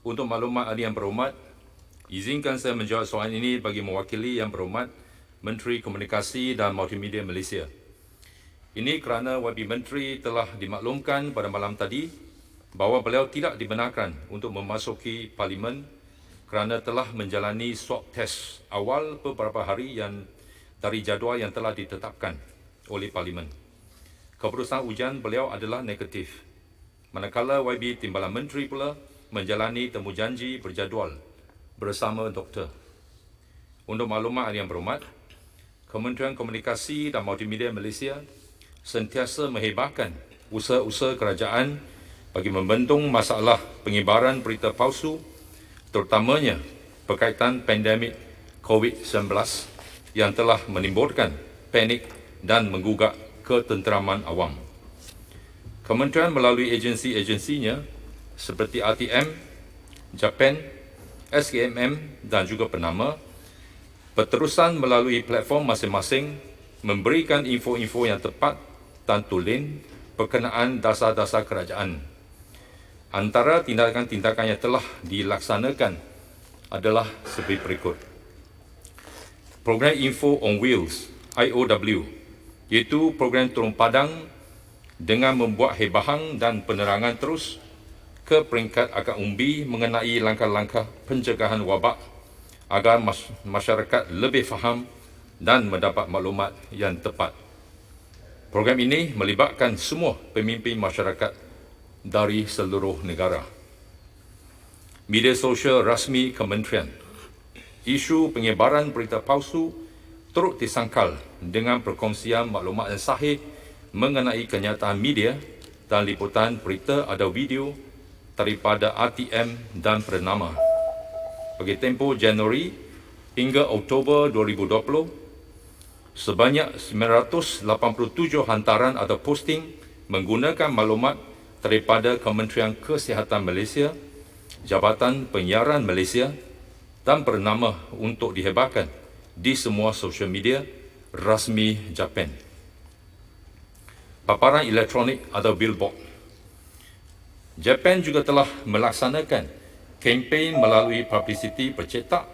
Untuk maklumat ahli yang berhormat, izinkan saya menjawab soalan ini bagi mewakili Yang Berhormat Menteri Komunikasi dan Multimedia Malaysia. Ini kerana YB Menteri telah dimaklumkan pada malam tadi bahawa beliau tidak dibenarkan untuk memasuki Parlimen kerana telah menjalani swab test awal beberapa hari dari jadual yang telah ditetapkan oleh Parlimen. Keputusan ujian beliau adalah negatif. Manakala YB Timbalan Menteri pula menjalani temujanji berjadual bersama doktor. Untuk maklumat yang berhormat, Kementerian Komunikasi dan Multimedia Malaysia sentiasa menghebahkan usaha-usaha kerajaan bagi membendung masalah penyebaran berita palsu, terutamanya berkaitan pandemik COVID-19 yang telah menimbulkan panik dan menggugah ketenteraman awam. Kementerian melalui agensi-agensinya seperti RTM, Japan, SKMM dan juga Penama berterusan melalui platform masing-masing memberikan info-info yang tepat dan tulen berkenaan dasar-dasar kerajaan. Antara tindakan-tindakan yang telah dilaksanakan adalah seperti berikut. Program Info on Wheels, IOW, iaitu program turun padang dengan membuat hebahang dan penerangan terus ke peringkat agak umbi mengenai langkah-langkah pencegahan wabak agar masyarakat lebih faham dan mendapat maklumat yang tepat. Program ini melibatkan semua pemimpin masyarakat dari seluruh negara. Media sosial rasmi Kementerian. Isu penyebaran berita palsu turut disangkal dengan perkongsian maklumat yang sahih mengenai kenyataan media dan liputan berita atau video daripada RTM dan Penama. Bagi tempoh Januari hingga Oktober 2020, sebanyak 987 hantaran atau posting menggunakan maklumat daripada Kementerian Kesihatan Malaysia, Jabatan Penyiaran Malaysia dan Penama untuk dihebahkan di semua sosial media rasmi Japan. Paparan elektronik atau billboard. Japan juga telah melaksanakan kempen melalui publicity bercetak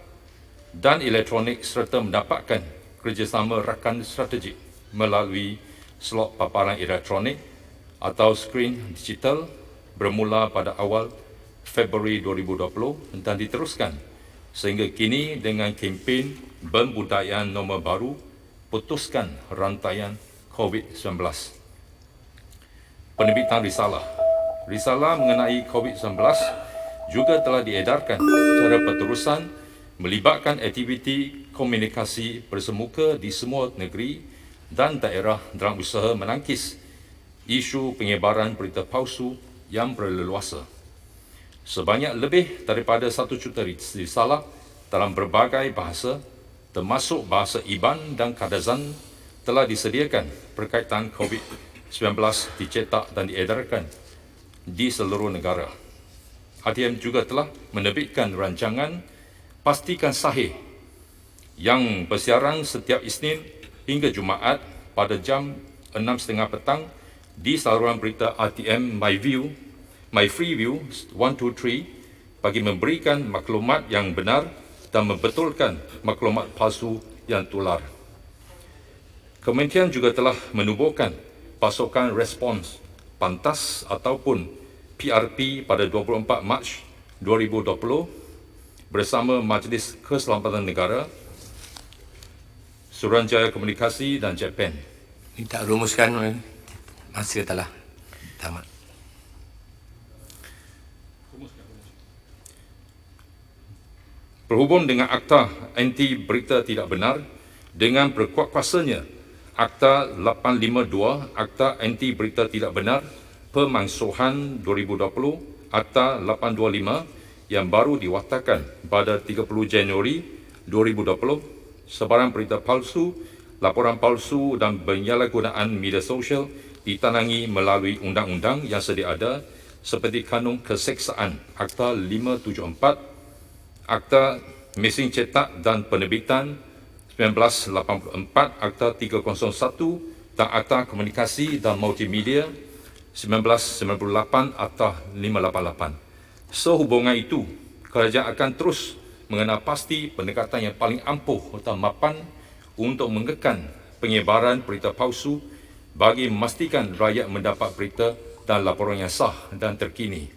dan elektronik serta mendapatkan kerjasama rakan strategik melalui slot paparan elektronik atau skrin digital bermula pada awal Februari 2020 dan diteruskan sehingga kini dengan kempen pembudayaan norma baru putuskan rantaian COVID-19. Penerbitan risalah. Risalah mengenai COVID-19 juga telah diedarkan secara berterusan melibatkan aktiviti komunikasi bersemuka di semua negeri dan daerah dalam usaha menangkis isu penyebaran berita palsu yang berleluasa. Sebanyak lebih daripada 1 juta risalah dalam berbagai bahasa, termasuk bahasa Iban dan Kadazan, telah disediakan berkaitan COVID-19 dicetak dan diedarkan di seluruh negara. RTM juga telah menerbitkan rancangan Pastikan Sahih yang bersiaran setiap Isnin hingga Jumaat pada jam 6.30 petang di saluran berita RTM My Free View 123 bagi memberikan maklumat yang benar dan membetulkan maklumat palsu yang tular. Kementerian juga telah menubuhkan pasukan respons pantas ataupun PRP pada 24 Mac 2020 bersama Majlis Keselamatan Negara, Suruhanjaya Komunikasi dan Japan. Minta rumuskan masa telah tamat. Berhubung dengan Akta Anti Berita Tidak Benar dengan berkuat kuasanya Akta 852, Akta Anti Berita Tidak Benar Pemangsuhan 2020, Akta 825 yang baru diwatakan pada 30 Januari 2020, sebarang berita palsu, laporan palsu dan penyalahgunaan media sosial ditanangi melalui undang-undang yang sedia ada seperti Kanun Keseksaan Akta 574, Akta Mesin Cetak dan Penerbitan 1984, Akta 301 dan Akta Komunikasi dan Multimedia 1998 atau 588. Sehubungan itu, kerajaan akan terus mengenal pasti pendekatan yang paling ampuh atau mapan untuk mengekan penyebaran berita palsu bagi memastikan rakyat mendapat berita dan laporan yang sah dan terkini.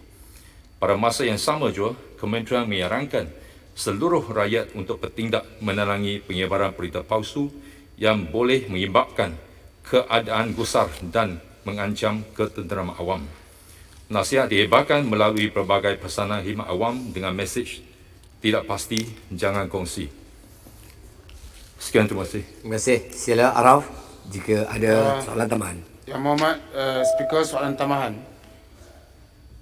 Pada masa yang sama juga, Kementerian menyarankan seluruh rakyat untuk bertindak menerangi penyebaran berita palsu yang boleh menyebabkan keadaan gusar dan mengancam ketenteraman awam. Nasihat dihebahkan melalui pelbagai pesanan khidmat awam dengan mesej tidak pasti, jangan kongsi. Sekian, terima kasih. Terima kasih. Sila Araf jika ada soalan tambahan. Yang Mohd Speaker, soalan tambahan.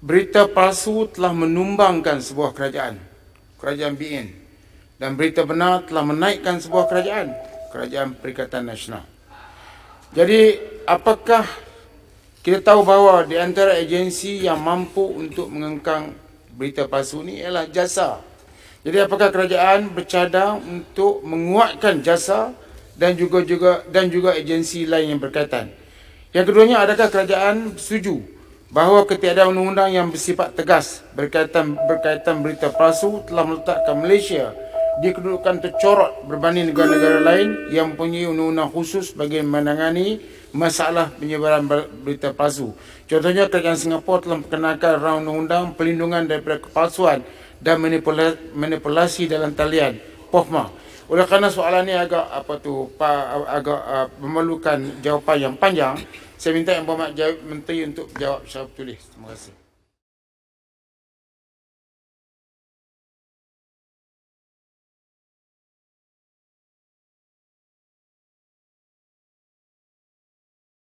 Berita palsu telah menumbangkan sebuah kerajaan BN, dan berita benar telah menaikkan sebuah kerajaan Perikatan Nasional. Jadi, apakah kita tahu bahawa di antara agensi yang mampu untuk mengengkang berita palsu ini ialah JASA. Jadi apakah kerajaan bercadang untuk menguatkan JASA dan juga agensi lain yang berkaitan? Yang keduanya, adakah kerajaan setuju bahawa ketiadaan undang-undang yang bersifat tegas berkaitan berita palsu telah meletakkan Malaysia di kedudukan tercorot berbanding negara-negara lain yang mempunyai undang-undang khusus bagi menangani masalah penyebaran berita palsu? Contohnya, kerajaan Singapura telah memperkenalkan rancangan undang-undang perlindungan daripada kepalsuan dan manipulasi dalam talian (POFMA). Oleh kerana soalan ini agak memerlukan jawapan yang panjang, saya minta Yang Berhormat Menteri untuk jawab secara tertulis. Terima kasih.